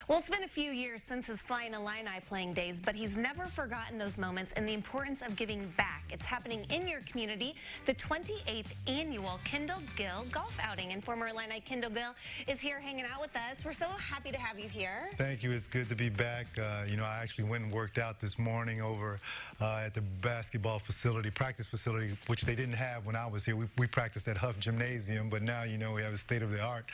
Well, it's been a few years since his Flyin Illini playing days, but he's never forgotten those moments and the importance of giving back. It's happening in your community, the 28th annual Kendall Gill golf outing. And former Illini Kendall Gill is here hanging out with us. We're so happy to have you here. Thank you. It's good to be back. I actually went and worked out this morning over at the basketball facility, practice facility, which they didn't have when I was here. We practiced at Huff Gymnasium, but now, we have a state-of-the-art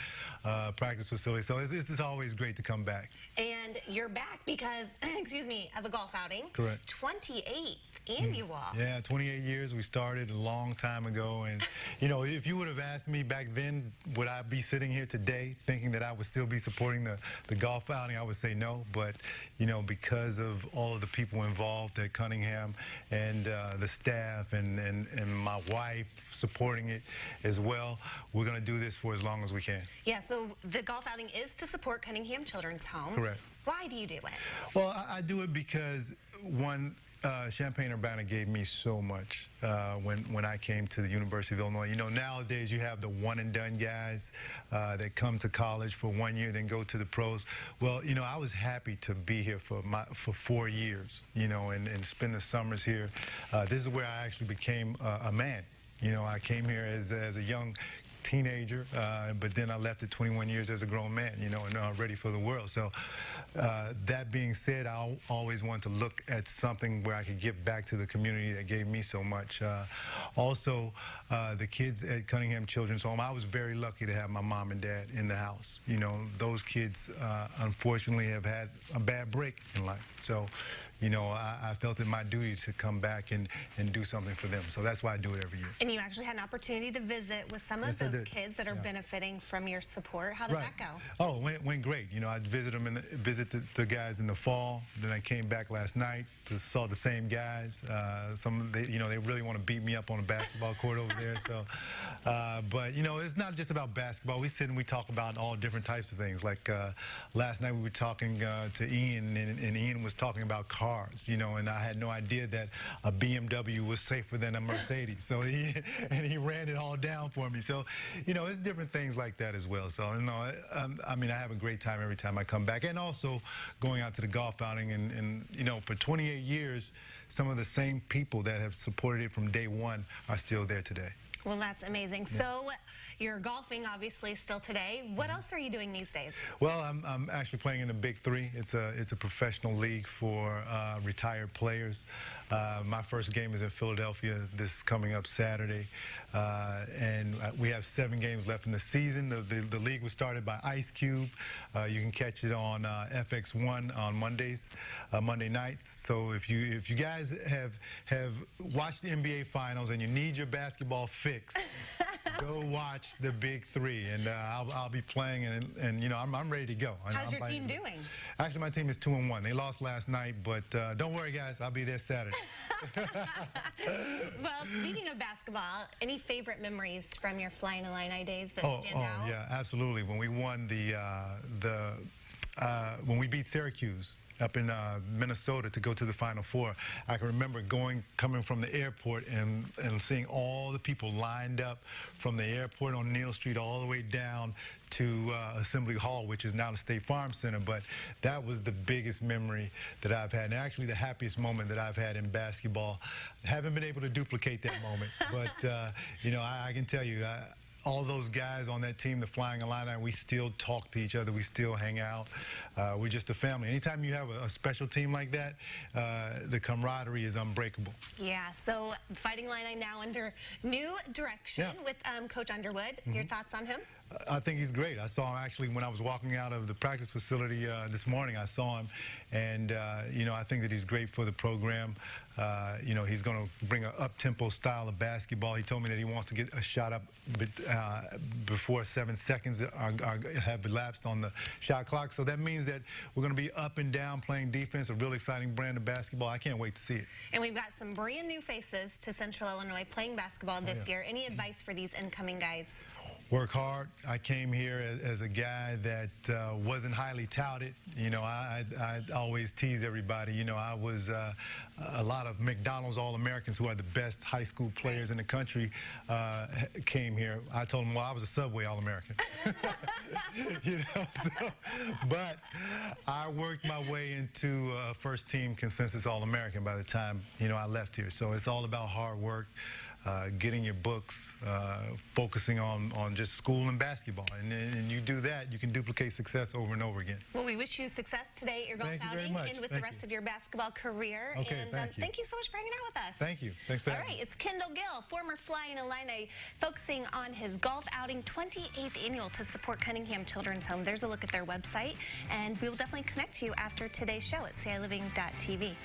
practice facility. So it's always great to come back. And you're back because, excuse me, of a golf outing. Correct. 28th annual. Yeah, 28 years. We started a long time ago. And, if you would have asked me back then, would I be sitting here today thinking that I would still be supporting the golf outing, I would say no. But, because of all of the people involved at Cunningham and the staff and my wife supporting it as well, we're going to do this for as long as we can. Yeah, so the golf outing is to support Cunningham Children's Home. Correct. Why do you do it? Well, I do it because, one, Champaign-Urbana gave me so much when I came to the University of Illinois. Nowadays you have the one-and-done guys that come to college for 1 year, then go to the pros. Well, I was happy to be here for 4 years, and spend the summers here. This is where I actually became a man. I came here as a young teenager, but then I left at 21 years as a grown man, and ready for the world. So that being said, I always wanted to look at something where I could give back to the community that gave me so much. Also, the kids at Cunningham Children's Home, I was very lucky to have my mom and dad in the house. Those kids, unfortunately, have had a bad break in life. So, I felt it my duty to come back and do something for them. So that's why I do it every year. And you actually had an opportunity to visit with some of those kids that are benefiting from your support. How did that go? Oh, it went great. I visited them visit the guys in the fall. Then I came back last night, saw the same guys. They really want to beat me up on a basketball court over there. So, but it's not just about basketball. We sit and we talk about all different types of things. Like last night we were talking to Ian, and Ian was talking about cars. And I had no idea that a BMW was safer than a Mercedes. So he ran it all down for me. So, it's different things like that as well. So, I have a great time every time I come back. And also going out to the golf outing and for 28 years, some of the same people that have supported it from day one are still there today. Well, that's amazing. Yeah. So you're golfing, obviously, still today. What else are you doing these days? Well, I'm actually playing in the Big Three. It's a professional league for retired players. My first game is in Philadelphia this coming up Saturday. And we have 7 games left in the season. The league was started by Ice Cube. You can catch it on FX1 on Monday nights. So if you guys have watched the NBA Finals and you need your basketball fix, go watch the Big Three, and I'll be playing, and I'm ready to go. How's your team doing? Actually, my team is 2-1. They lost last night, but don't worry, guys. I'll be there Saturday. Well, speaking of basketball, any favorite memories from your Flyin Illini days that stand out? Oh, yeah, absolutely. When we won when we beat Syracuse up in Minnesota to go to the Final Four, I can remember coming from the airport and seeing all the people lined up from the airport on Neal Street all the way down to Assembly Hall, which is now the State Farm Center. But that was the biggest memory that I've had, and actually the happiest moment that I've had in basketball. I haven't been able to duplicate that moment, but I can tell you, all those guys on that team, the Flyin Illini, we still talk to each other. We still hang out. We're just a family. Anytime you have a special team like that, the camaraderie is unbreakable. Yeah, so Fighting Illini now under new direction with Coach Underwood. Your thoughts on him? I think he's great. I saw him actually when I was walking out of the practice facility this morning. I saw him, and I think that he's great for the program. He's going to bring an up-tempo style of basketball. He told me that he wants to get a shot up before 7 seconds have elapsed on the shot clock. So that means that we're going to be up and down playing defense, a real exciting brand of basketball. I can't wait to see it. And we've got some brand new faces to Central Illinois playing basketball this year. Any advice for these incoming guys? Work hard. I came here as a guy that wasn't highly touted. You know, I always tease everybody. You know, I was a lot of McDonald's All-Americans who are the best high school players in the country came here. I told them, well, I was a Subway All-American. You know, so, but I worked my way into first team consensus All-American by the time, you know, I left here. So it's all about hard work. Getting your books, focusing on just school and basketball. And you do that, you can duplicate success over and over again. Well, we wish you success today at your golf outing and with the rest of your basketball career. Okay, and thank you so much for hanging out with us. Thank you. Thanks for having me. All right, it's Kendall Gill, former Flyin Illini, focusing on his golf outing 28th annual to support Cunningham Children's Home. There's a look at their website, and we will definitely connect to you after today's show at ciLiving.tv.